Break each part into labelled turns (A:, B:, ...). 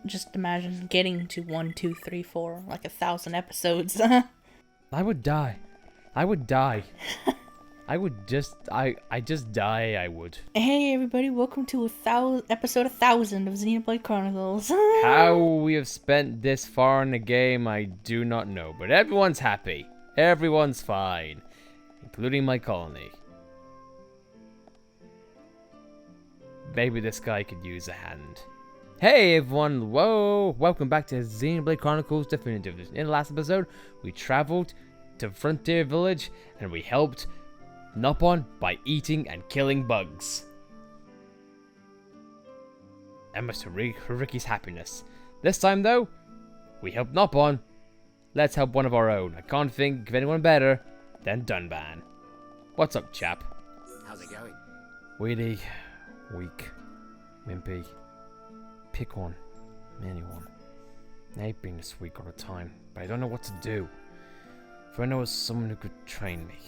A: Just imagine getting to 1, 2, 3, 4, like 1,000 episodes.
B: I would die. I would die. I just die, I would.
A: Hey everybody, welcome to episode 1000 of Xenoblade Chronicles.
B: How we have spent this far in the game, I do not know. But everyone's happy. Everyone's fine. Including my colony. Maybe this guy could use a hand. Hey everyone, whoa! Welcome back to Xenoblade Chronicles Definitive Edition. In the last episode, we traveled to Frontier Village and we helped Nopon by eating and killing bugs. And much to Ricky's happiness. This time though, we helped Nopon. Let's help one of our own. I can't think of anyone better than Dunban. What's up, chap?
C: How's it going?
B: Weedy, weak, wimpy. Pick one. Anyone. I've been this weak all the time, but I don't know what to do. If I know someone who could train me.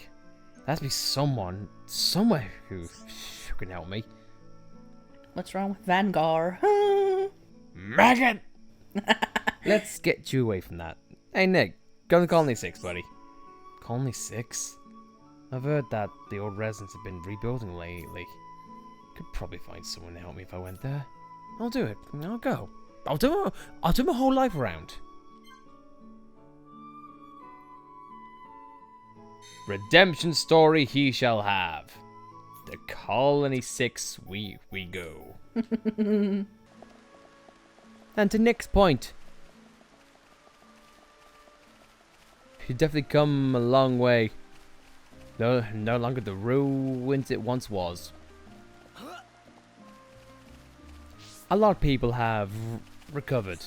B: There has to be someone, somewhere who can help me.
A: What's wrong with Vanguard?
B: Maggot! Let's get you away from that. Hey Nick, go to Colony 6, buddy. Colony 6? I've heard that the old residents have been rebuilding lately. Could probably find someone to help me if I went there. I'll do it. I'll go. I'll do my whole life around. Redemption story he shall have. The Colony 6 we go. And to Nick's point. You've definitely come a long way. No longer the ruins it once was. A lot of people have recovered,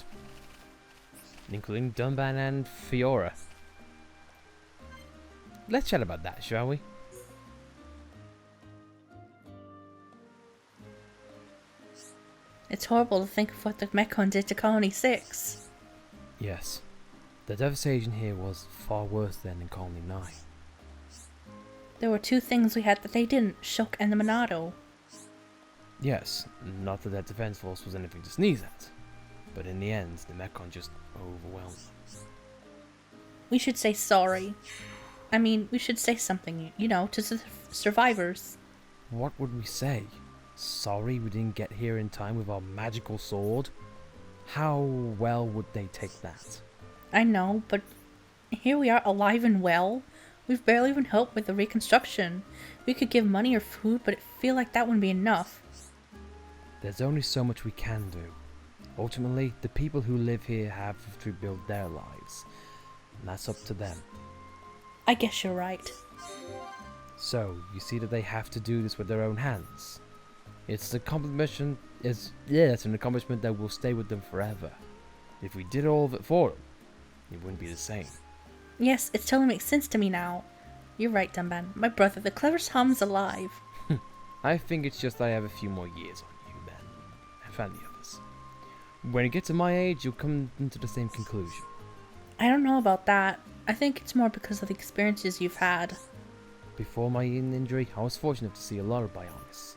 B: including Dunban and Fiora. Let's chat about that, shall we?
A: It's horrible to think of what the Mechon did to Colony 6.
B: Yes. The devastation here was far worse than in Colony 9.
A: There were two things we had that they didn't, Shook and the Monado.
B: Yes, not that their defense force was anything to sneeze at. But in the end, the Mechon just overwhelmed them.
A: We should say sorry. I mean, we should say something, you know, to survivors.
B: What would we say? Sorry we didn't get here in time with our magical sword? How well would they take that?
A: I know, but here we are alive and well. We've barely even helped with the reconstruction. We could give money or food, but I feel like that wouldn't be enough.
B: There's only so much we can do. Ultimately, the people who live here have to rebuild their lives. And that's up to them.
A: I guess you're right.
B: So, you see that they have to do this with their own hands. It's an accomplishment that will stay with them forever. If we did all of it for them, it wouldn't be the same.
A: Yes, it totally makes sense to me now. You're right, Dunban. My brother, the cleverest Ham's alive.
B: I think it's just I have a few more years on you than I found the others. When you get to my age, you'll come to the same conclusion.
A: I don't know about that. I think it's more because of the experiences you've had.
B: Before my injury, I was fortunate to see a lot of biomes.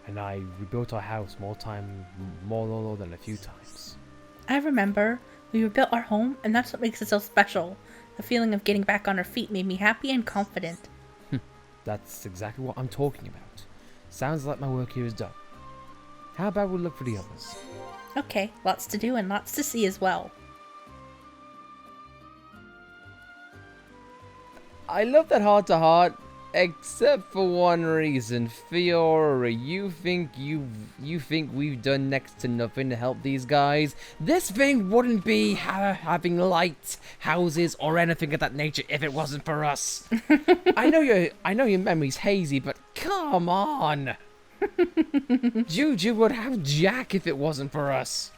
B: And I rebuilt our house more than a few times.
A: I remember. We rebuilt our home, and that's what makes it so special. The feeling of getting back on our feet made me happy and confident.
B: That's exactly what I'm talking about. Sounds like my work here is done. How about we look for the others?
A: Okay, lots to do and lots to see as well.
B: I love that heart-to-heart, except for one reason. Fiora, you think we've done next to nothing to help these guys? This thing wouldn't be having lights, houses, or anything of that nature if it wasn't for us. I know your memory's hazy, but come on. Juju would have Jack if it wasn't for us.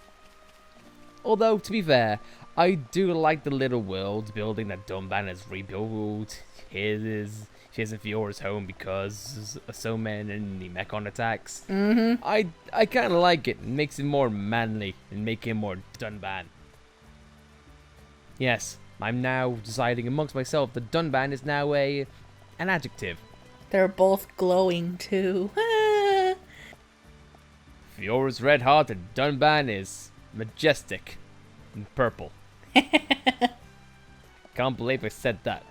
B: Although, to be fair, I do like the little world building that Dunban has rebuilt. His and Fiora's home because of so many Mechon attacks. I kind of like it. It makes it more manly and make him more Dunban. Yes, I'm now deciding amongst myself that Dunban is now an adjective.
A: They're both glowing too.
B: Fiora's red heart and Dunban is majestic, and purple. Can't believe I said that.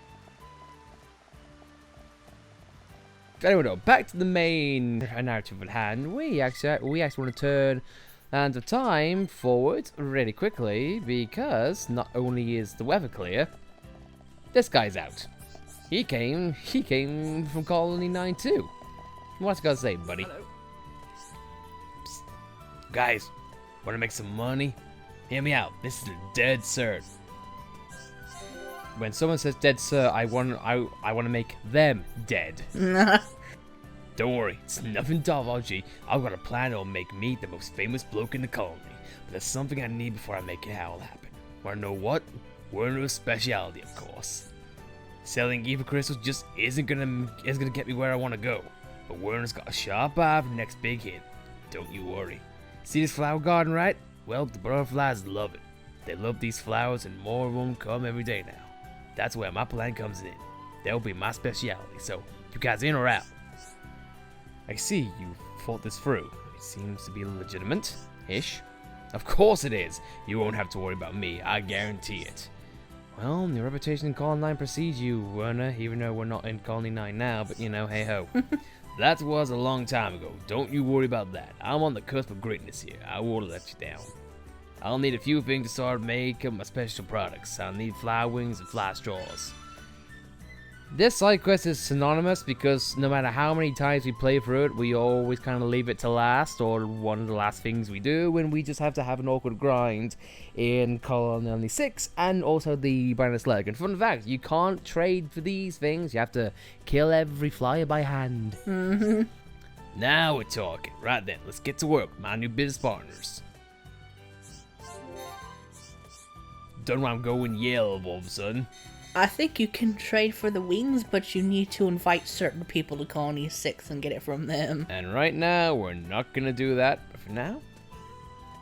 B: Anyway, though, back to the main narrative at hand. We actually want to turn and the time forward really quickly because not only is the weather clear, this guy's out. He came from Colony 9 too. What's it got to say, buddy?
C: Hello.
B: Psst. Guys, want to make some money? Hear me out. This is a dead sir. When someone says dead sir, I want to make them dead. Don't worry, it's nothing dodgy. I've got a plan that'll make me the most famous bloke in the colony. But there's something I need before I make it all happen. Wanna know what? Werner's specialty, of course. Selling evil crystals just isn't gonna get me where I want to go. But Werner's got a sharp eye for the next big hit. Don't you worry. See this flower garden, right? Well, the butterflies love it. They love these flowers, and more of them come every day now. That's where my plan comes in. That'll be my specialty. So, you guys in or out? I see you thought this through. It seems to be legitimate-ish. Of course it is. You won't have to worry about me. I guarantee it. Well, your reputation in Colony 9 precedes you, Werner, even though we're not in Colony 9 now, but you know, hey-ho. That was a long time ago. Don't you worry about that. I'm on the cusp of greatness here. I won't let you down. I'll need a few things to start making my special products. I'll need fly wings and fly straws. This side quest is synonymous because no matter how many times we play through it, we always kind of leave it to last, or one of the last things we do when we just have to have an awkward grind in Colony 6 and also the Brandis Leg. And fun fact, you can't trade for these things, you have to kill every flyer by hand. Now we're talking. Right then, let's get to work, my new business partners. Don't know where I'm going yell all of a sudden.
A: I think you can trade for the wings, but you need to invite certain people to Colony 6 and get it from them.
B: And right now, we're not gonna do that. But for now,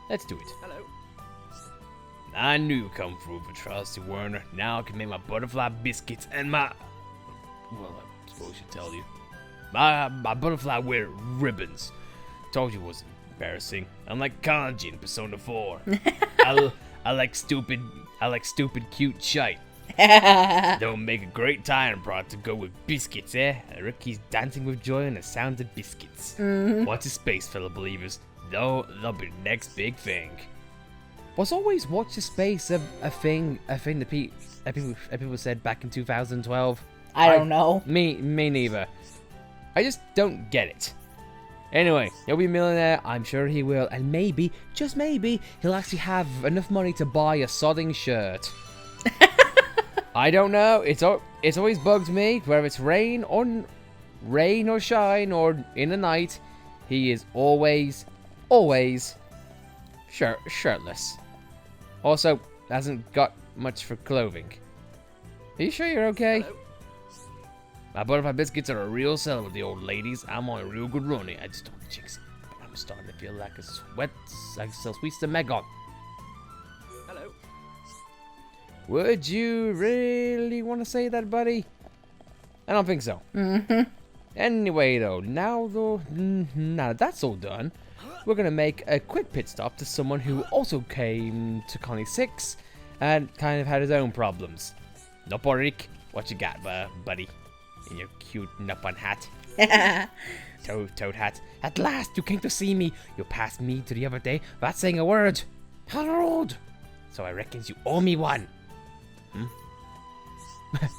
B: let's do it.
C: Hello.
B: I knew you'd come through for trusty Werner. Now I can make my butterfly biscuits and my... Well, I suppose I should tell you. My butterfly wear ribbons. Told you it was embarrassing. I'm like Kanji in Persona 4. I like stupid cute shite. They'll make a great tie-in product to go with biscuits, eh? Ricky's dancing with joy on the sound of biscuits. Watch the space, fellow believers. They'll be the next big thing. Was always watch the space a thing that people said back in 2012?
A: I don't know.
B: Me neither. I just don't get it. Anyway, he'll be a millionaire, I'm sure he will, and maybe, just maybe, he'll actually have enough money to buy a sodding shirt. I don't know. It's always bugged me. Whether it's rain or shine or in the night, he is always shirtless. Also, hasn't got much for clothing. Are you sure you're okay?
C: Hello.
B: My butterfly biscuits are a real seller with the old ladies. I'm on a real good run. I just don't jinx it, but I'm starting to feel like a sweet to Megon.
C: Hello.
B: Would you really want to say that, buddy? I don't think so. Anyway, though, now that that's all done, we're going to make a quick pit stop to someone who also came to Colony 6 and kind of had his own problems. Noporik, what you got, buddy? In your cute Nupon hat. Toad hat. At last, you came to see me. You passed me to the other day without saying a word. Harold! So I reckons you owe me one.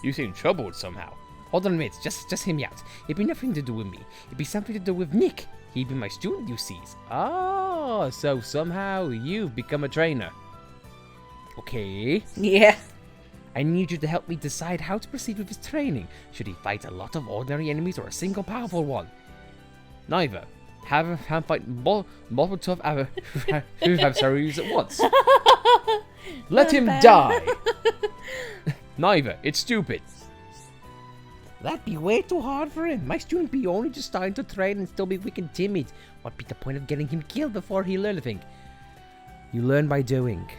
B: You seem troubled somehow. Hold on a minute, just hear me out. It'd be nothing to do with me. It'd be something to do with Nick. He'd be my student, you sees. Oh, so somehow you've become a trainer. Okay.
A: Yeah.
B: I need you to help me decide how to proceed with his training. Should he fight a lot of ordinary enemies or a single powerful one? Neither. Have him fight multiple tough who have sorrows at once. Let him die. Neither. It's stupid. That'd be way too hard for him. My student be only just starting to train and still be weak and timid. What'd be the point of getting him killed before he learn anything? You learn by doing,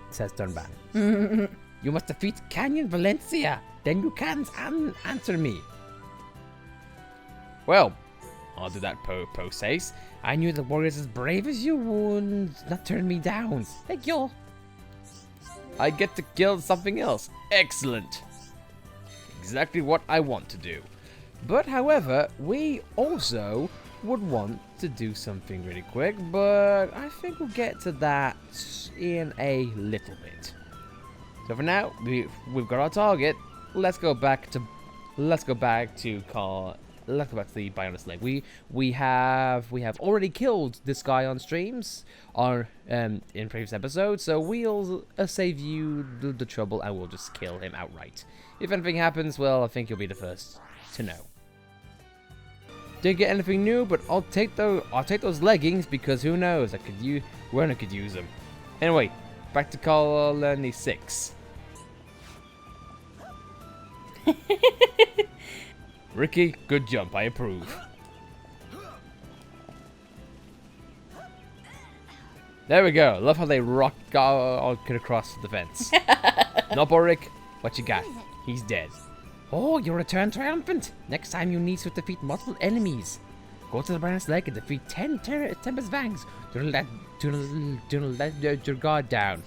B: says Dunban. You must defeat Canyon Valencia. Then you can answer me. Well, I'll do that, Sace. I knew the warriors as brave as you would not turn me down. Thank you. I get to kill something else. Excellent. Exactly what I want to do. But however, we also would want to do something really quick, but I think we'll get to that in a little bit. So for now, we've got our target. Let's go back to the Bionis Lake. We have already killed this guy on streams in previous episodes, so we'll save you the trouble and we'll just kill him outright. If anything happens, well, I think you'll be the first to know. Didn't get anything new, but I'll take those leggings because who knows? Werner could use them. Anyway, back to Colony 6. Ricky, good jump. I approve. There we go. Love how they rock across the fence. Rick, what you got? He's dead. Oh, you return triumphant. Next time you need to defeat multiple enemies. Go to the Brand's Lake and defeat 10 Tempest Vangs. Do not let your guard down.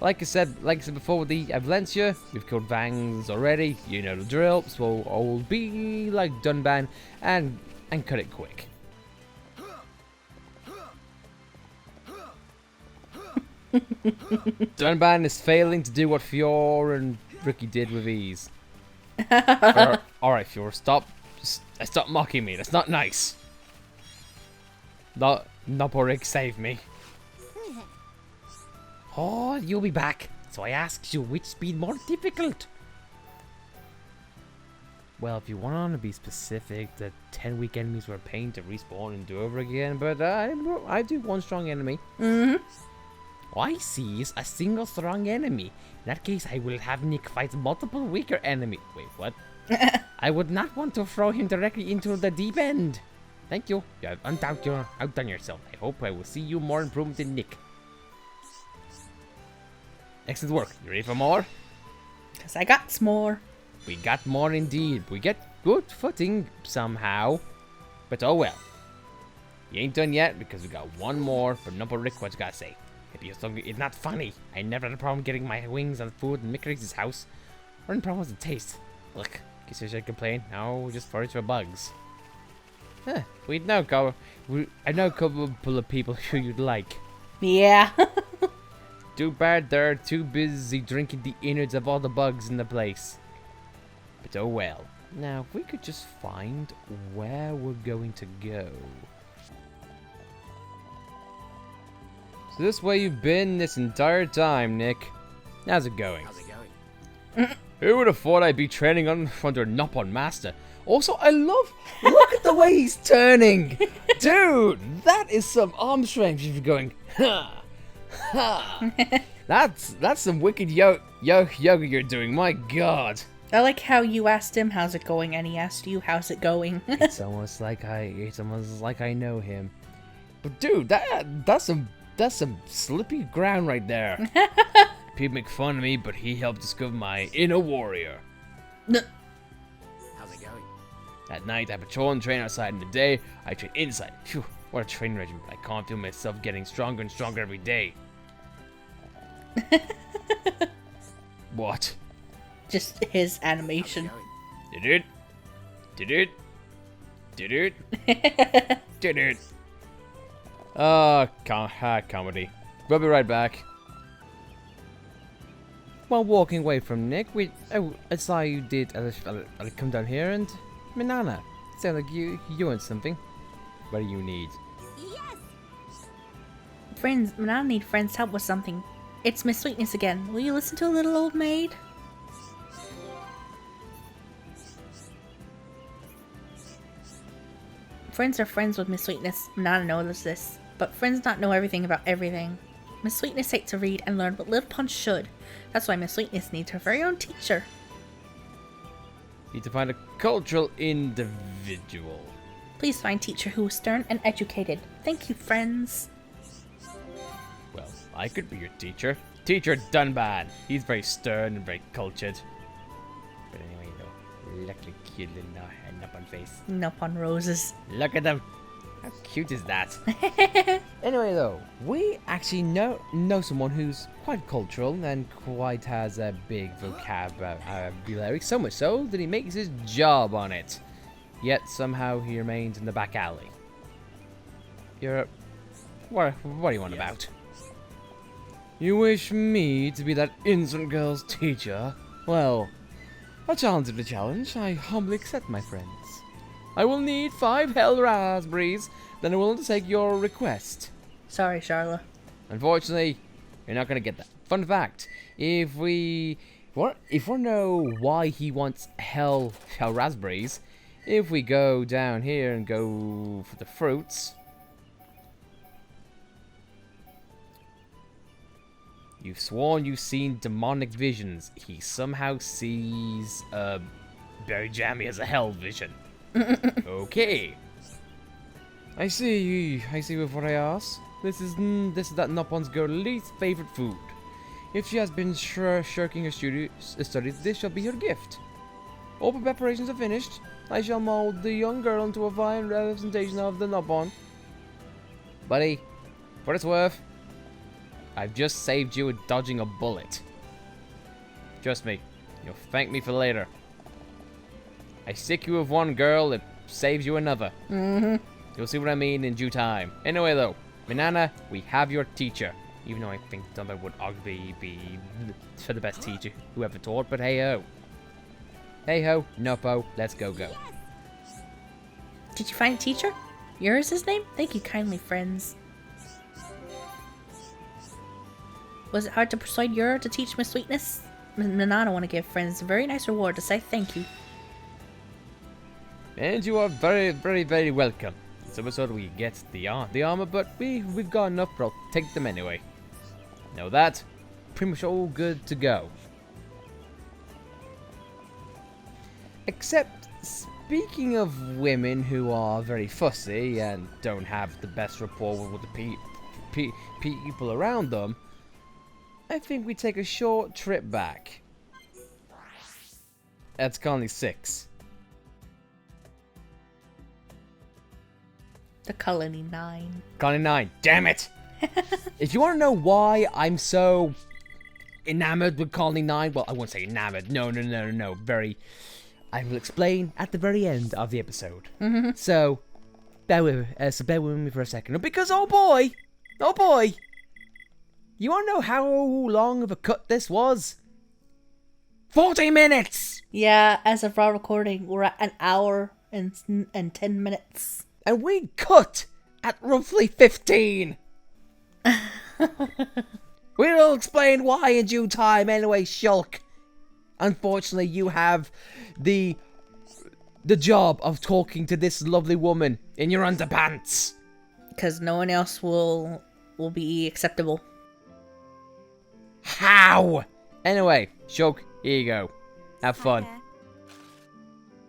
B: Like I said before with the Valencia, we've killed Vangs already. You know the drill. So I'll be like Dunban and cut it quick. Dunban is failing to do what Fior and Ricky did with ease. Alright, Fior, stop mocking me. That's not nice. Rick, save me. Oh, you'll be back. So I asked you, which speed more difficult? Well, if you want to be specific, the 10 weak enemies were a pain to respawn and do over again, but I do one strong enemy. I see is a single strong enemy. In that case, I will have Nick fight multiple weaker enemies. Wait, what? I would not want to throw him directly into the deep end. Thank you. You have undoubtedly outdone yourself. I hope I will see you more improved than Nick. Excellent work. You ready for more?
A: Because I got more.
B: We got more indeed. We get good footing somehow. But oh well. You ain't done yet because we got one more. But number Rick, what you gotta say? It's not funny. I never had a problem getting my wings on food in Mickrick's house. Or any problem with the taste. Look, guess you should complain. No, just forage for bugs. Huh, I know a couple of people who you'd like.
A: Yeah.
B: Too bad they're too busy drinking the innards of all the bugs in the place. But oh well. Now, if we could just find where we're going to go. So this way you've been this entire time, Nick. How's it going? Who would have thought I'd be training under Nopon Master? Also, look at the way he's turning. Dude, that is some arm strength. You're going, ha. That's some wicked yoga you're doing. My God.
A: I like how you asked him how's it going, and he asked you how's it going.
B: It's almost like I know him. But dude, that's some slippy ground right there. People make fun of me, but he helped discover my inner warrior.
C: How's it going?
B: At night, I patrol and train outside. In the day, I train inside. Phew, what a training regimen. I can't feel myself getting stronger and stronger every day. What?
A: Just his animation.
B: Did it? Comedy. We'll be right back. While walking away from Nick, I saw you did come down here and Manana. Sound like you want something. What do you need?
D: Yes.
A: Friends, Manana need friends' help with something. It's Miss Sweetness again. Will you listen to a little old maid? Friends are friends with Miss Sweetness. Manana knows this, but friends not know everything about everything. Miss Sweetness hates to read and learn, but Little Punch should. That's why Miss Sweetness needs her very own teacher.
B: Need to find a cultural individual.
A: Please find teacher who is stern and educated. Thank you, friends.
B: Well, I could be your teacher. Teacher Dunban. He's very stern and very cultured. But anyway, though, luckily killing on face.
A: Nope on roses.
B: Look at them. How cute is that? Anyway, though, we actually know someone who's quite cultural and quite has a big vocabulary. So much so that he makes his job on it. Yet somehow he remains in the back alley. What are you on about? You wish me to be that innocent girl's teacher? Well, a challenge is a challenge. I humbly accept, my friends. I will need 5 hell raspberries, then I'm willing to take your request.
A: Sorry, Charlotte.
B: Unfortunately, you're not going to get that. Fun fact, if we know why he wants hell raspberries, if we go down here and go for the fruits, you've sworn you've seen demonic visions. He somehow sees Berry Jammy as a hell vision. Okay. I see with what I asked. This is that Noppon's girl's least favorite food. If she has been shirking her studies, this shall be her gift. All preparations are finished. I shall mold the young girl into a fine representation of the Noppon. Buddy, for what it's worth, I've just saved you dodging a bullet. Trust me, you'll thank me for later. I stick you with one girl, it saves you another. You'll see what I mean in due time. Anyway, though, Banana, we have your teacher. Even though I think Dumbo would arguably be the best teacher who ever taught, but hey-ho. Hey-ho, Noppo, let's go.
A: Did you find a teacher? Yours his name? Thank you kindly, friends. Was it hard to persuade Yura to teach Miss Sweetness? Nanana want to give friends a very nice reward to say thank you.
B: And you are very, very, very welcome. This episode we get the armor, but we've got enough, but I'll take them anyway. Know that? Pretty much all good to go. Except, speaking of women who are very fussy and don't have the best rapport with the people around them, I think we take a short trip back. That's Colony 6.
A: The Colony 9.
B: Colony 9, damn it! If you want to know why I'm so enamored with Colony 9, well, I won't say enamored. No. I will explain at the very end of the episode. So, bear with me for a second. Because, oh boy! You want to know how long of a cut this was? 40 minutes!
A: Yeah, as of raw recording, we're at 1 hour and 10 minutes.
B: And we cut at roughly 15. We'll explain why in due time anyway, Shulk. Unfortunately, you have the job of talking to this lovely woman in your underpants.
A: Because no one else will be acceptable.
B: How? Anyway, Shulk, here you go. Have fun.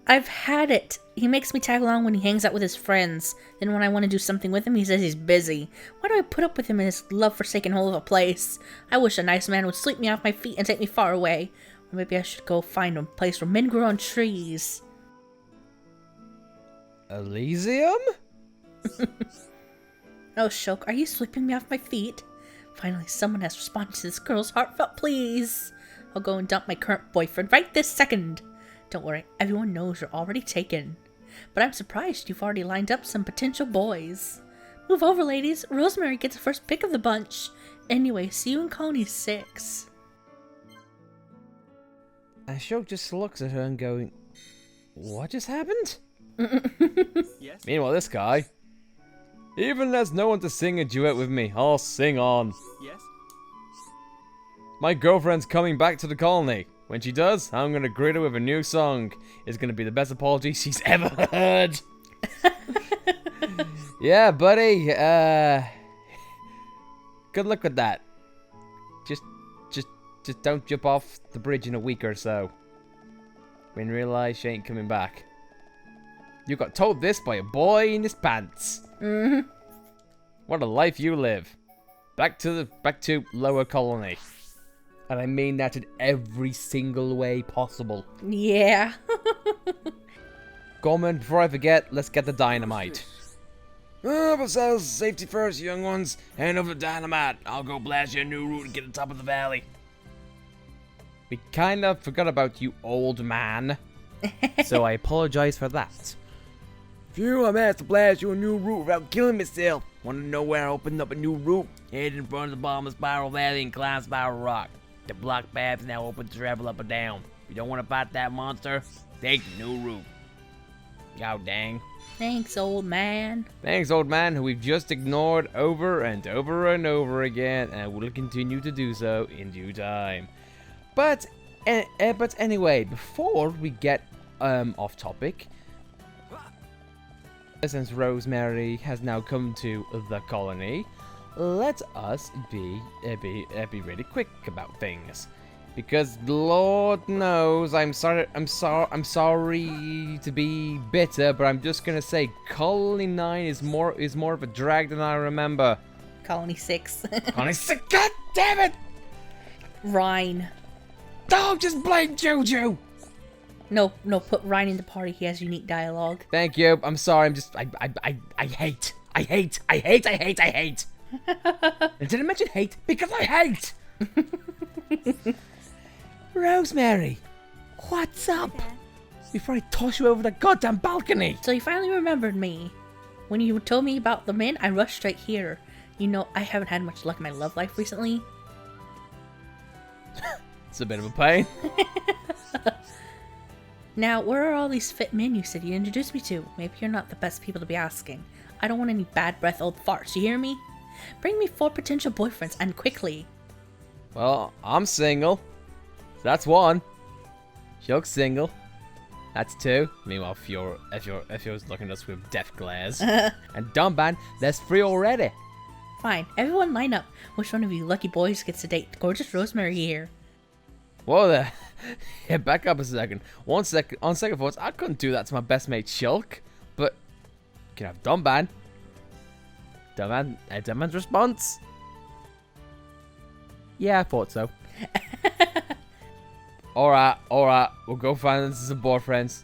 A: I've had it. He makes me tag along when he hangs out with his friends. Then when I want to do something with him, he says he's busy. Why do I put up with him in this love-forsaken hole of a place? I wish a nice man would sweep me off my feet and take me far away. Or maybe I should go find a place where men grow on trees.
B: Elysium?
A: Oh, Shulk, are you sweeping me off my feet? Finally, someone has responded to this girl's heartfelt pleas. I'll go and dump my current boyfriend right this second. Don't worry, everyone knows you're already taken. But I'm surprised you've already lined up some potential boys. Move over, ladies. Rosemary gets the first pick of the bunch. Anyway, see you in Colony 6.
B: And Shulk just looks at her and going, what just happened?
C: Yes?
B: Meanwhile, this guy, even there's no one to sing a duet with me, I'll sing on.
C: Yes?
B: My girlfriend's coming back to the colony. When she does, I'm gonna greet her with a new song. It's gonna be the best apology she's ever heard. Yeah, buddy. Good luck with that. Just don't jump off the bridge in a week or so. When you realize she ain't coming back. You got told this by a boy in his pants. What a life you live. Back to lower colony. And I mean that in every single way possible.
A: Yeah.
B: Gorman, before I forget, let's get the dynamite.
D: But safety first, young ones. Hand over the dynamite. I'll go blast you a new route and get to the top of the valley.
B: We kind of forgot about you, old man. So I apologize for that.
D: Phew, I managed to blast you a new route without killing myself. Want to know where I opened up a new route? Head in front of the bottom of Spiral Valley and climb Spiral Rock. The block path is now open to travel up and down. If you don't want to fight that monster, take the new route. God dang.
A: Thanks, old man.
B: Thanks, old man, who we've just ignored over and over and over again, and will continue to do so in due time. But anyway, before we get off topic, since Rosemary has now come to the colony, let us be really quick about things, because Lord knows I'm sorry to be bitter, but I'm just gonna say Colony 9 is more of a drag than I remember.
A: Colony 6.
D: Colony 6, god damn it!
A: Ryan.
D: Don't just blame Juju!
A: No, put Ryan in the party. He has unique dialogue.
B: Thank you. I'm sorry.
D: I hate.
B: And did I mention hate? Because I hate! Rosemary, what's up? Before I toss you over the goddamn balcony!
A: So you finally remembered me. When you told me about the man, I rushed straight here. You know, I haven't had much luck in my love life recently.
B: It's a bit of a pain.
A: Now, where are all these fit men you said you introduced me to? Maybe you're not the best people to be asking. I don't want any bad breath old farts, you hear me? Bring me 4 potential boyfriends, and quickly.
B: Well, I'm single. So that's 1. Chuck's single. That's 2. Meanwhile, if you're looking at us with death glares. And Dumban, there's 3 already.
A: Fine, everyone line up. Which one of you lucky boys gets to date gorgeous Rosemary here?
B: Whoa there. Yeah, back up a second. On second thoughts, I couldn't do that to my best mate Shulk. But you can have Dumban. Dumban's response. Yeah, I thought so. Alright, we'll go find some boyfriends.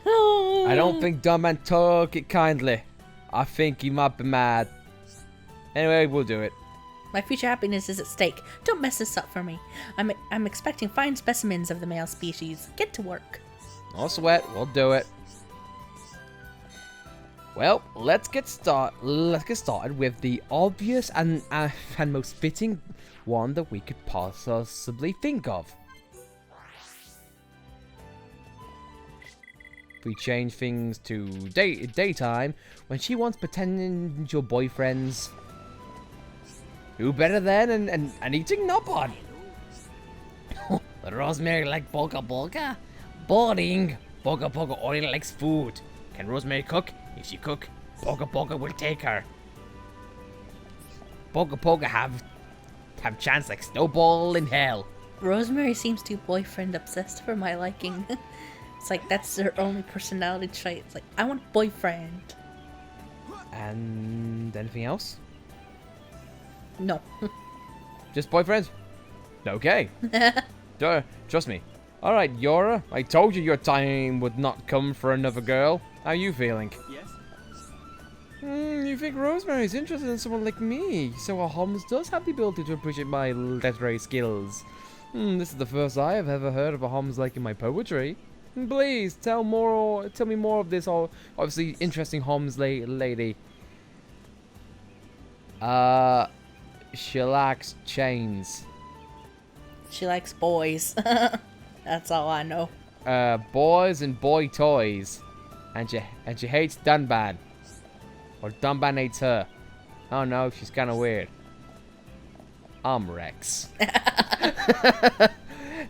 B: I don't think Dumban took it kindly. I think he might be mad. Anyway, we'll do it.
A: My future happiness is at stake. Don't mess this up for me. I'm expecting fine specimens of the male species. Get to work.
B: No sweat, we'll do it. Well, let's get started with the obvious and most fitting one that we could possibly think of. If we change things to daytime, when she wants potential boyfriends, who better than and eating Nopon?
D: Rosemary like Boga? Boring. Boga only likes food. Can Rosemary cook? If she cook, Boga will take her. Boga have chance like snowball in hell.
A: Rosemary seems too boyfriend obsessed for my liking. It's like that's her only personality trait. It's like, I want a boyfriend.
B: And anything else?
A: No.
B: Just boyfriends? Okay. Trust me. Alright, Yora, I told you your time would not come for another girl. How are you feeling?
C: Yes?
B: You think Rosemary's interested in someone like me, so our Holmes does have the ability to appreciate my literary skills. This is the first I have ever heard of a Holmes liking my poetry. Please, tell me more of this obviously interesting Holmes lady. She likes chains.
A: She likes boys. That's all I know.
B: Boys and boy toys. And she hates Dunban. Or Dunban hates her. Oh no, she's kind of weird. I'm Rex.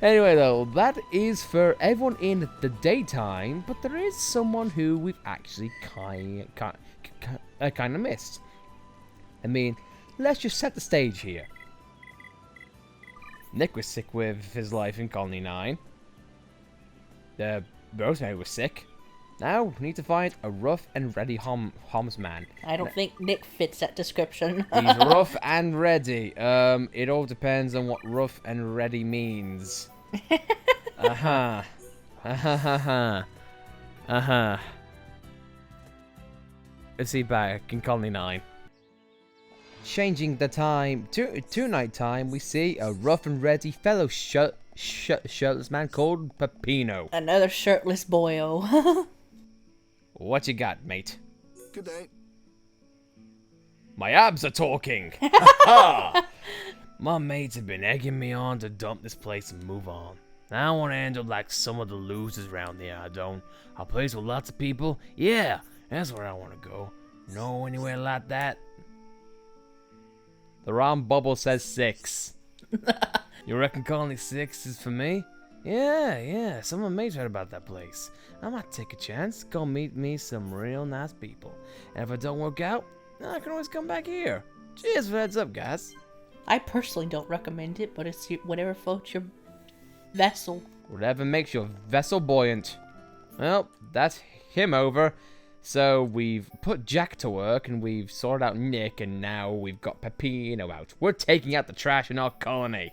B: Anyway though, that is for everyone in the daytime, but there is someone who we've actually kind of missed. I mean, let's just set the stage here. Nick was sick with his life in Colony 9. Rosemary was sick. Now, we need to find a rough and ready Homs man.
A: I don't think Nick fits that description.
B: He's rough and ready. It all depends on what rough and ready means. Let's see back in Colony 9. Changing the time to night time, we see a rough and ready fellow shirtless man called Peppino.
A: Another shirtless boyo.
B: What you got, mate?
C: Good day.
B: My abs are talking! My mates have been egging me on to dump this place and move on. I don't want to end up like some of the losers around here, I don't. A place with lots of people? Yeah, that's where I want to go. No anywhere like that? The round bubble says 6. You reckon Colony 6 is for me? Yeah, some of my mates heard about that place. I might take a chance, go meet me some real nice people. And if it don't work out, I can always come back here. Cheers for the heads up, guys.
A: I personally don't recommend it, but it's whatever floats your vessel.
B: Whatever makes your vessel buoyant. Well, that's him over. So we've put Jack to work and we've sorted out Nick and now we've got Peppino out. We're taking out the trash in our colony.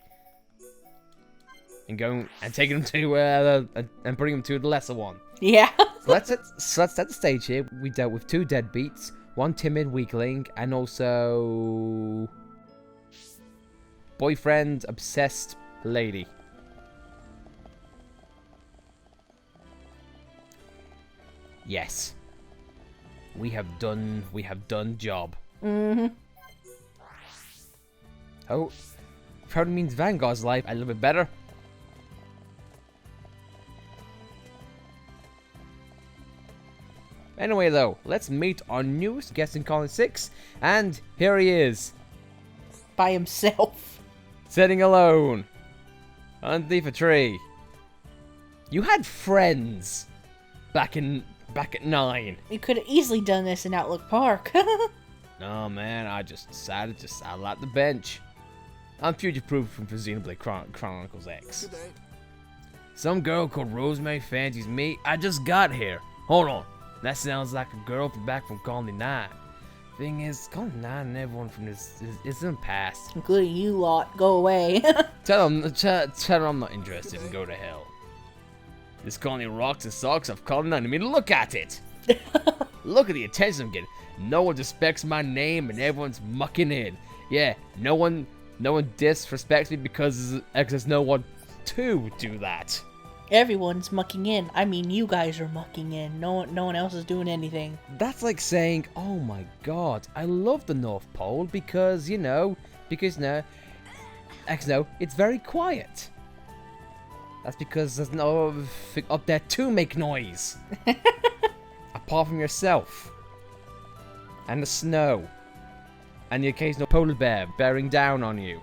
B: And going and taking him to and putting him to the lesser one.
A: Yeah.
B: So let's set the stage here. We dealt with 2 deadbeats, 1 timid weakling, and also boyfriend obsessed lady. Yes. We have done job.
A: Mm-hmm.
B: Oh, probably means Vanguard's life a little bit better. Anyway though, let's meet our newest guest in Colony 6, and here he is.
A: By himself.
B: Sitting alone. Underneath a tree. You had friends back at 9.
A: You could have easily done this in Outlook Park.
B: No man, I just decided to saddle at the bench. I'm future-proof from Xenoblade Chronicles X.
C: Good day.
B: Some girl called Rosemary fancies me. I just got here. Hold on. That sounds like a girl back from Colony 9. Thing is, Colony 9 and everyone from this is in the past.
A: Including you lot. Go away.
B: Tell them I'm not interested and go to hell. This colony rocks and socks. I've called 9. I mean, look at it. Look at the attention I'm getting. No one respects my name and everyone's mucking in. Yeah, no one disrespects me because there's no one to do that.
A: Everyone's mucking in. I mean, you guys are mucking in. No one else is doing anything.
B: That's like saying, oh my god, I love the North Pole because, it's very quiet. That's because there's no thing up there to make noise. Apart from yourself. And the snow. And the occasional polar bear bearing down on you.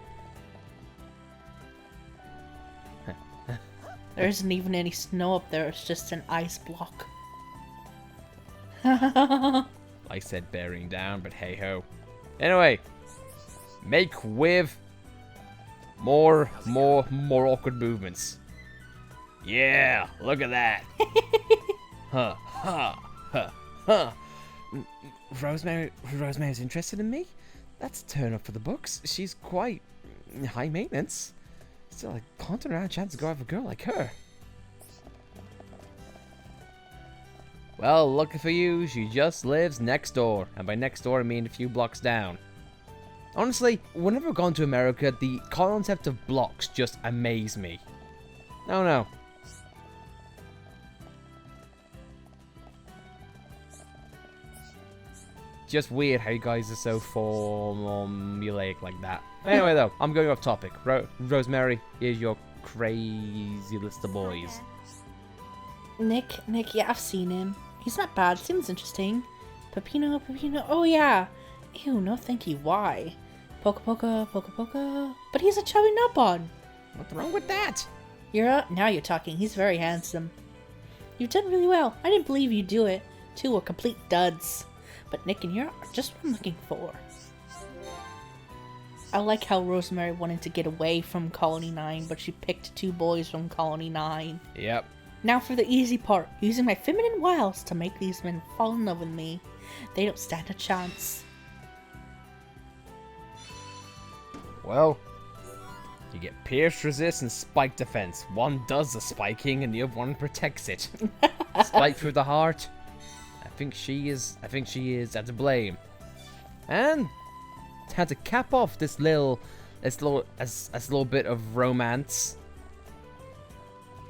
A: There isn't even any snow up there. It's just an ice block.
B: I said bearing down, but hey ho. Anyway. Make with more awkward movements. Yeah, look at that. Rosemary's interested in me? That's a turn up for the books. She's quite high maintenance. Still, I can't turn around a chance to go out with a girl like her. Well, lucky for you, she just lives next door. And by next door, I mean a few blocks down. Honestly, whenever I've gone to America, the concept of blocks just amaze me. No. Just weird how you guys are so formulaic like that. Anyway though, I'm going off topic. Rosemary, here's your crazy list of boys.
A: Nick, yeah, I've seen him. He's not bad, seems interesting. Peppino, oh yeah. Ew, no thank you, why? Poca. But he's a chubby nubon.
B: What's wrong with that?
A: Now you're talking, he's very handsome. You've done really well. I didn't believe you'd do it. 2 were complete duds. But Nick and you're just what I'm looking for. I like how Rosemary wanted to get away from Colony 9, but she picked 2 boys from Colony 9.
B: Yep.
A: Now for the easy part, using my feminine wiles to make these men fall in love with me. They don't stand a chance.
B: Well, You get pierce resist and spike defense. One does the spiking and the other one protects it. Spike through the heart. I think she is at the blame. And had to cap off this little bit of romance.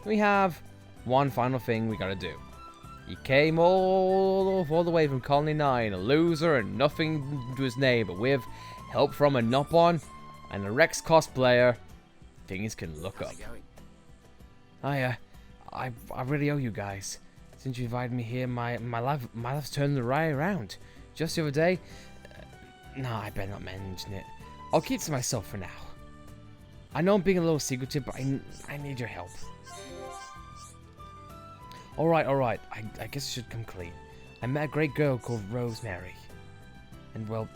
B: We have one final thing we gotta do. He came all the way from Colony 9, a loser and nothing to his name, but with help from a Nopon and a Rex cosplayer, things can look up. I really owe you guys. Since you invited me here, my life's turned right around. Just the other day, no, I better not mention it. I'll keep it to myself for now. I know I'm being a little secretive, but I need your help. Alright, I guess I should come clean. I met a great girl called Rosemary. And well,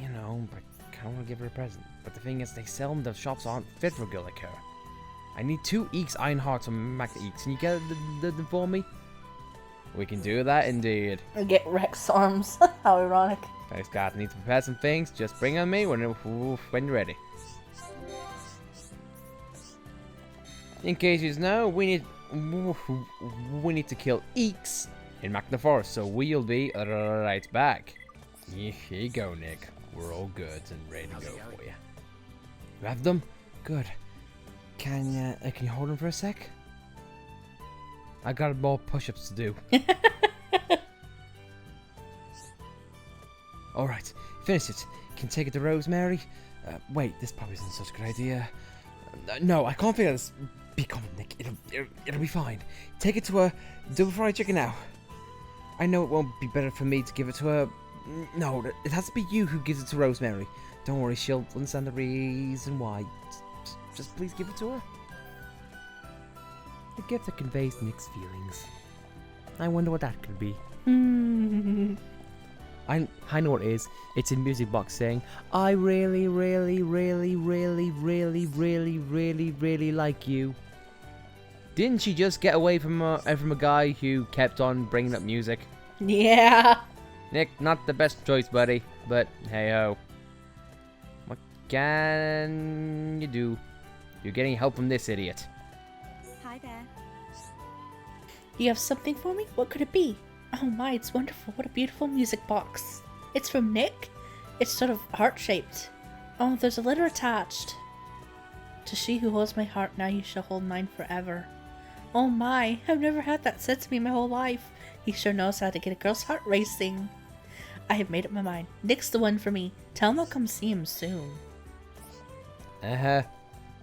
B: you know, I kinda wanna give her a present. But the thing is, they sell them, the shops aren't fit for a girl like her. I need 2 Eeks Iron Hearts from Mac the Eeks. Can you get them for me? We can do that indeed.
A: I get Rex arms. How ironic.
B: Thanks, guys. I need to prepare some things. Just bring on me when you're ready. In case you know, we need to kill Eeks in Mac the Forest, so we'll be right back. Here you go, Nick. We're all good and ready to go for you. You have them? Good. Can you hold them for a sec? I got more push-ups to do. Alright, finish it. Can take it to Rosemary? Wait, this probably isn't such a good idea. No, I can't figure this. Be calm, Nick. It'll be fine. Take it to her. Do before I check it out. I know it won't be better for me to give it to her. No, it has to be you who gives it to Rosemary. Don't worry, she'll understand the reason why. Just please give it to her. A gift that conveys Nick's feelings. I wonder what that could be. I know what it is. It's a music box saying, I really like you. Didn't she just get away from a guy who kept on bringing up music?
A: Yeah.
B: Nick, not the best choice, buddy. But hey ho. What can you do? You're getting help from this idiot.
E: Hi there.
A: You have something for me? What could it be? Oh my, it's wonderful. What a beautiful music box. It's from Nick? It's sort of heart-shaped. Oh, there's a letter attached. To she who holds my heart, now you shall hold mine forever. Oh my, I've never had that said to me my whole life. He sure knows how to get a girl's heart racing. I have made up my mind. Nick's the one for me. Tell him I'll come see him soon.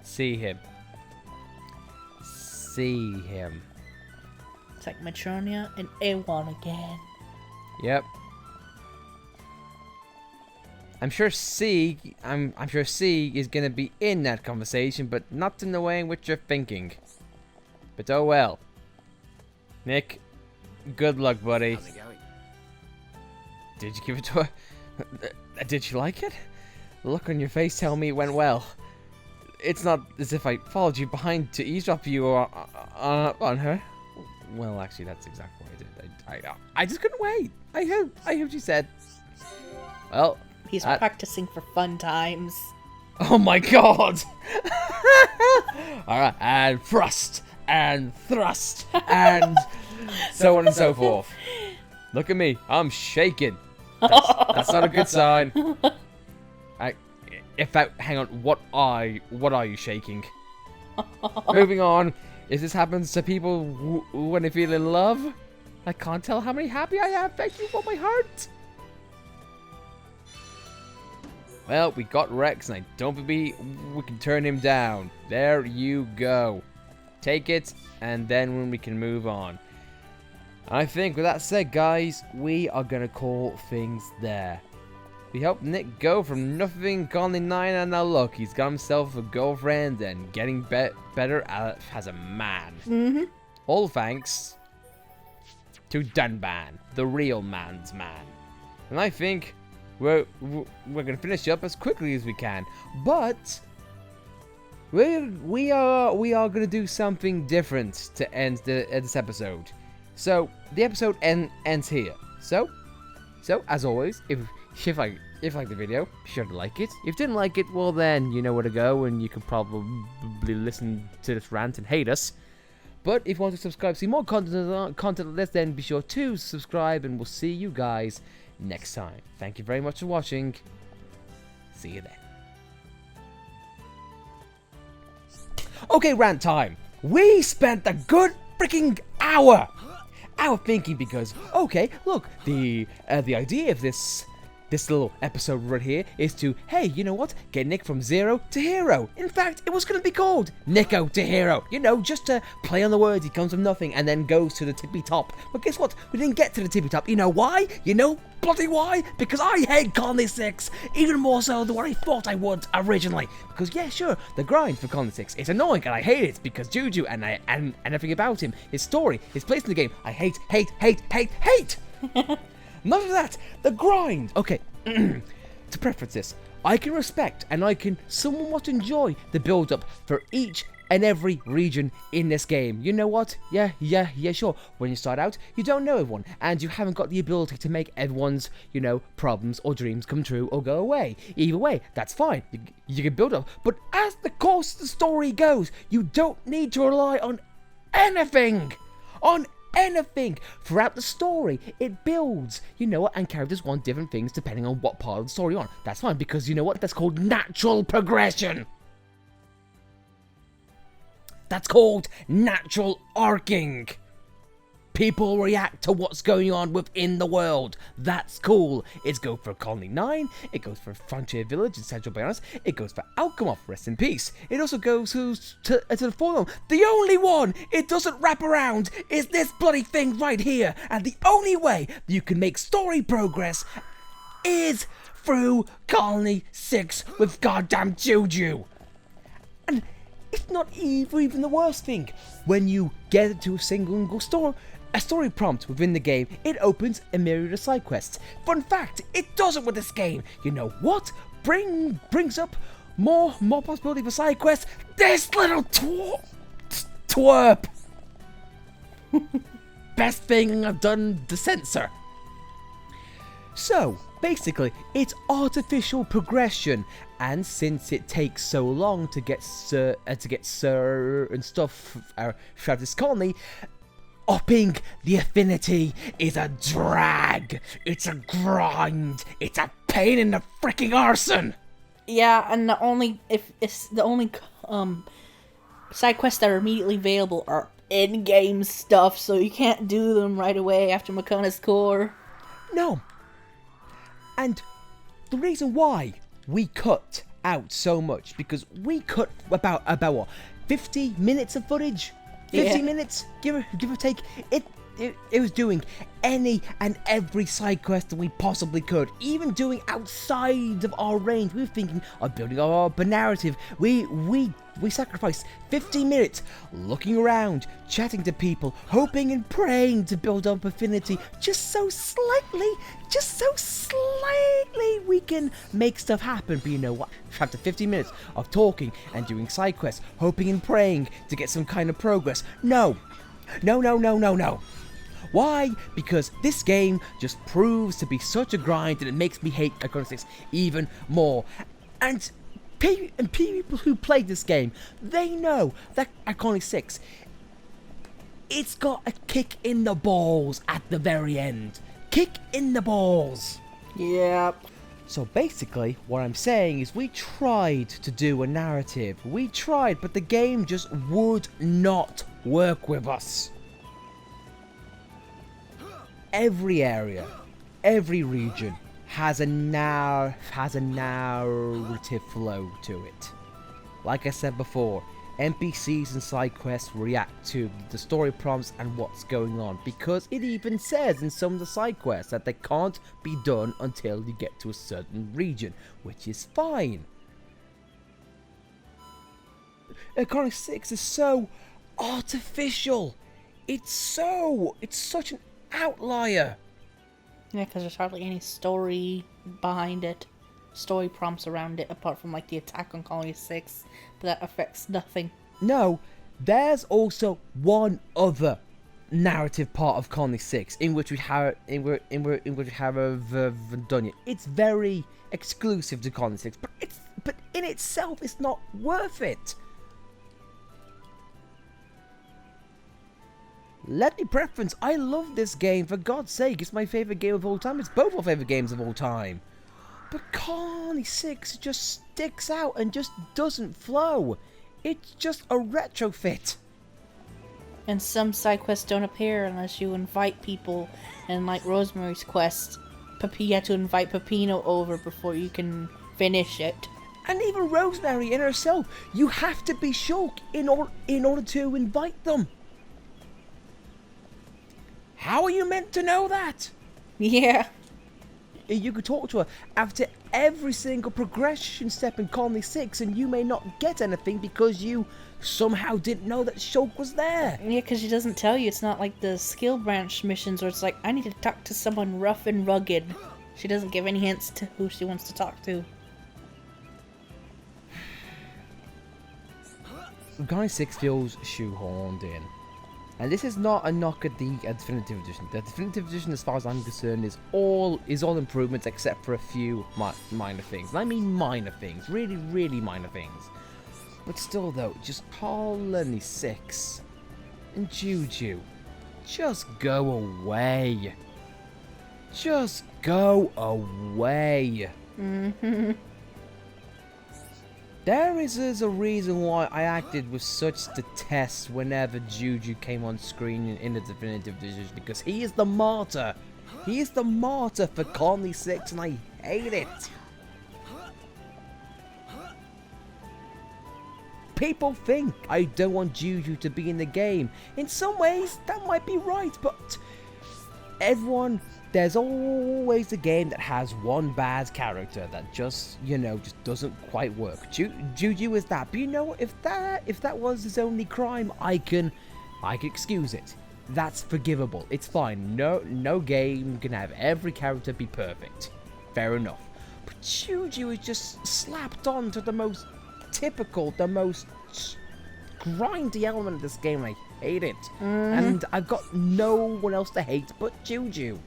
B: See him. See him.
A: It's like Matronia and A1 again.
B: Yep. I'm sure C is gonna be in that conversation, but not in the way in which you're thinking. But oh well. Nick, good luck, buddy.
C: How's it going?
B: Did you give it to her? Did she like it? The look on your face tell me it went well. It's not as if I followed you behind to eavesdrop you on her. Well, actually, that's exactly what I did. I just couldn't wait. I hope she said. Well,
A: he's practicing for fun times.
B: Oh my god! Alright, and thrust, and thrust, and so on and so forth. Look at me, I'm shaking. That's not a good sign. Hang on, what are you shaking? Moving on. If this happens to people when they feel in love, I can't tell how many happy I am. Thank you for my heart. Well, we got Rex, and I don't believe we can turn him down. There you go. Take it, and then we can move on. I think with that said, guys, we are going to call things there. We helped Nick go from nothing Colony 9, and now look, he's got himself a girlfriend and getting better as a man.
A: Mm-hmm.
B: All thanks to Dunban, the real man's man. And I think we're gonna finish up as quickly as we can, but we are gonna do something different to end this episode. So the episode ends here. So So, as always, if you like the video, be sure to like it. If you didn't like it, well then, you know where to go, and you can probably listen to this rant and hate us. But if you want to subscribe, see more content like this, then be sure to subscribe, and we'll see you guys next time. Thank you very much for watching. See you then. Okay, rant time. We spent a good freaking hour thinking because, okay, look, the idea of this little episode right here is to, hey, you know what, get Nick from zero to hero. In fact, it was going to be called Nico to hero, you know, just to play on the words. He comes from nothing and then goes to the tippy top. But guess what, we didn't get to the tippy top. You know why? You know bloody why? Because I hate Colony 6 even more so than what I thought I would originally. Because yeah, sure, the grind for Colony 6 is annoying and I hate it because Juju and everything about him, his story, his place in the game, I hate. None of that. The grind. Okay, to preference this, I can respect and I can somewhat enjoy the build-up for each and every region in this game. You know what? Yeah, sure. When you start out, you don't know everyone, and you haven't got the ability to make everyone's, you know, problems or dreams come true or go away. Either way, that's fine. You can build up. But as the course of the story goes, you don't need to rely on anything. Throughout the story. It builds, you know what, and characters want different things depending on what part of the story you're on. That's fine, because you know what, that's called natural progression. That's called natural arcing. People react to what's going on within the world. That's cool. It goes for Colony 9, it goes for Frontier Village in Central Bionis, it goes for Alchemoth, rest in peace. It also goes to the Fallen. The only one it doesn't wrap around is this bloody thing right here. And the only way you can make story progress is through Colony 6 with goddamn Juju. And it's not even the worst thing. When you get into a story prompt within the game, it opens a myriad of side quests. Fun fact, it doesn't with this game. You know what? Brings up more possibility for side quests. This little twerp. Best thing I've done to censor. So basically, it's artificial progression, and since it takes so long to get certain stuff throughout this colony, upping the affinity is a drag. It's a grind. It's a pain in the freaking arson.
A: Yeah, and the only side quests that are immediately available are in-game stuff, so you can't do them right away after Makona's core.
B: No. And the reason why we cut out so much, because we cut about what, 50 minutes of footage? 50 minutes, give or take. It was doing any and every side quest that we possibly could, even doing outside of our range. We were thinking of building our own narrative. We sacrificed 50 minutes looking around, chatting to people, hoping and praying to build up affinity, just so slightly we can make stuff happen. But you know what? After 50 minutes of talking and doing side quests, hoping and praying to get some kind of progress, no. Why? Because this game just proves to be such a grind that it makes me hate Iconic 6 even more. And people who played this game, they know that Iconic 6, it's got a kick in the balls at the very end. Kick in the balls.
A: Yep.
B: So basically, what I'm saying is we tried to do a narrative. We tried, but the game just would not work with us. Every area, every region has a narrative flow to it. Like I said before, NPCs and side quests react to the story prompts and what's going on, because it even says in some of the side quests that they can't be done until you get to a certain region, which is fine. Iconic 6 is so artificial. It's such an outlier.
A: Yeah, because there's hardly any story behind it, story prompts around it, apart from like the attack on Colony 6, but that affects nothing.
B: No, there's also one other narrative part of Colony 6 in which we have done it. It's very exclusive to Colony 6, but in itself it's not worth it. Let me preference, I love this game, for God's sake, it's my favourite game of all time, it's both our favourite games of all time. But Colony 6 just sticks out and just doesn't flow. It's just a retrofit.
A: And some side quests don't appear unless you invite people, and like Rosemary's quest, you have to invite Peppino over before you can finish it.
B: And even Rosemary in herself, you have to be Shulk in order to invite them. How are you meant to know that?
A: Yeah.
B: You could talk to her after every single progression step in Colony 6 and you may not get anything because you somehow didn't know that Shulk was there.
A: Yeah, because she doesn't tell you. It's not like the skill branch missions where it's like, I need to talk to someone rough and rugged. She doesn't give any hints to who she wants to talk to.
B: Colony 6 feels shoehorned in. And this is not a knock at the Definitive Edition. The Definitive Edition, as far as I'm concerned, is all improvements except for a few minor things. And I mean minor things, really, really minor things. But still, though, just Colony 6 and Juju, just go away. Just go away. There is a reason why I acted with such detest whenever Juju came on screen in the Definitive Edition, because he is the martyr. He is the martyr for Colony 6 and I hate it. People think I don't want Juju to be in the game. In some ways, that might be right, but there's always a game that has one bad character that just doesn't quite work. Juju is that, but you know what? If that was his only crime, I can excuse it. That's forgivable. It's fine. No game can have every character be perfect. Fair enough. But Juju is just slapped on to the most typical, the most grindy element of this game. I hate it. And I've got no one else to hate but Juju.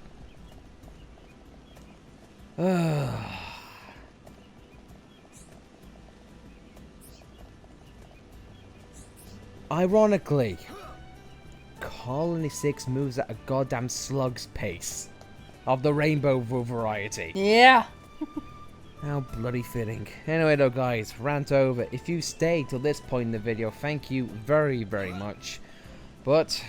B: Ironically, Colony 6 moves at a goddamn slug's pace. Of the rainbow variety.
A: Yeah.
B: How bloody fitting. Anyway though guys, rant over. If you stayed till this point in the video, thank you very, very much. But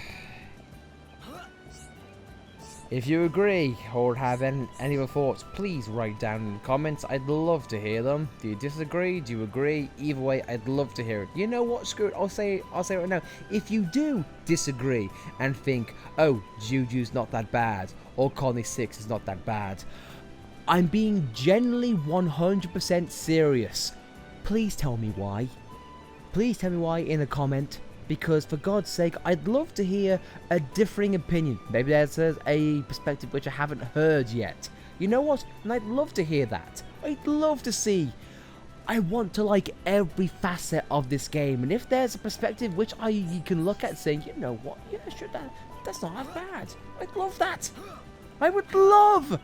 B: if you agree or have any other thoughts, please write down in the comments. I'd love to hear them. Do you disagree? Do you agree? Either way, I'd love to hear it. You know what? Screw it. I'll say it right now. If you do disagree and think, oh, Juju's not that bad, or Colony 6 is not that bad, I'm being genuinely 100% serious. Please tell me why. Please tell me why in a comment. Because for God's sake, I'd love to hear a differing opinion. Maybe there's a perspective which I haven't heard yet. You know what? And I'd love to hear that. I'd love to see. I want to like every facet of this game. And if there's a perspective which you can look at saying, you know what? Yeah, sure, that's not that bad. I'd love that. I would love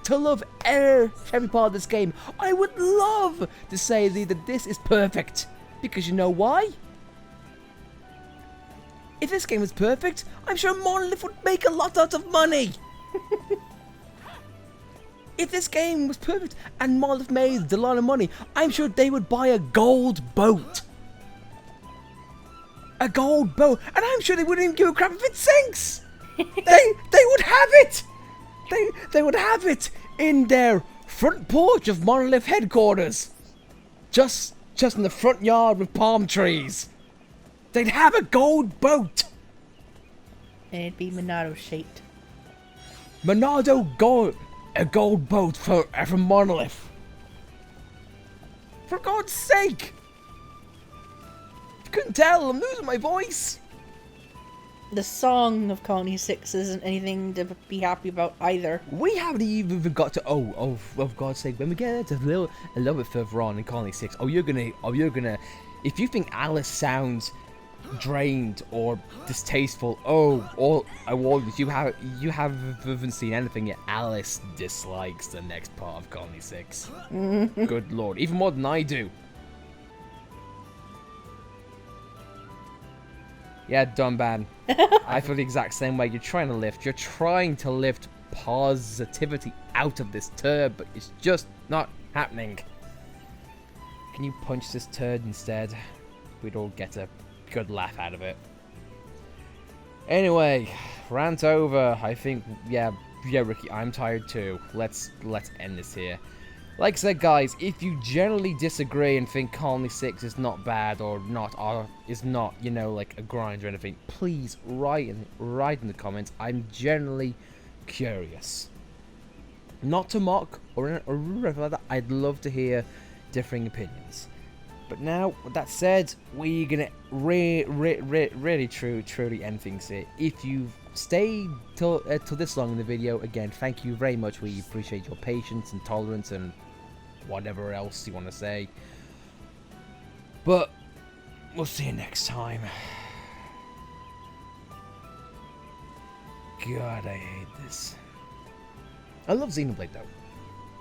B: to love every part of this game. I would love to say that this is perfect. Because you know why? If this game was perfect, I'm sure Monolith would make a lot out of money. If this game was perfect and Monolith made a lot of money, I'm sure they would buy a gold boat. A gold boat. And I'm sure they wouldn't even give a crap if it sinks. They would have it. They would have it in their front porch of Monolith headquarters. Just in the front yard with palm trees. They'd have a gold boat.
A: And it'd be Monado shaped.
B: Monado a gold boat for Monolith. For God's sake. You couldn't tell, I'm losing my voice.
A: The song of Colony 6 isn't anything to be happy about either.
B: We haven't even got to of God's sake, when we get a little bit further on in Colony 6, you're gonna if you think Alice sounds drained or distasteful. Oh, I warned you. You haven't seen anything yet. Alice dislikes the next part of Colony 6. Good lord, even more than I do. Yeah, Dumban. I feel the exact same way. You're trying to lift positivity out of this turd, but it's just not happening. Can you punch this turd instead? We'd all get a good laugh out of it. Anyway, rant over. I think, yeah, Ricky, I'm tired too. Let's end this here. Like I said, guys, if you generally disagree and think Colony 6 is not bad or is not, you know, like a grind or anything, please write in the comments. I'm generally curious. Not to mock or anything like that. I'd love to hear differing opinions. But now, with that said, we're gonna really truly end things here. If you've stayed till this long in the video, again, thank you very much. We appreciate your patience and tolerance and whatever else you want to say. But we'll see you next time. God, I hate this. I love Xenoblade though.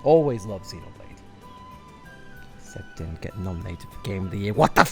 B: Always love Xenoblade. Except didn't get nominated for Game of the Year. What the f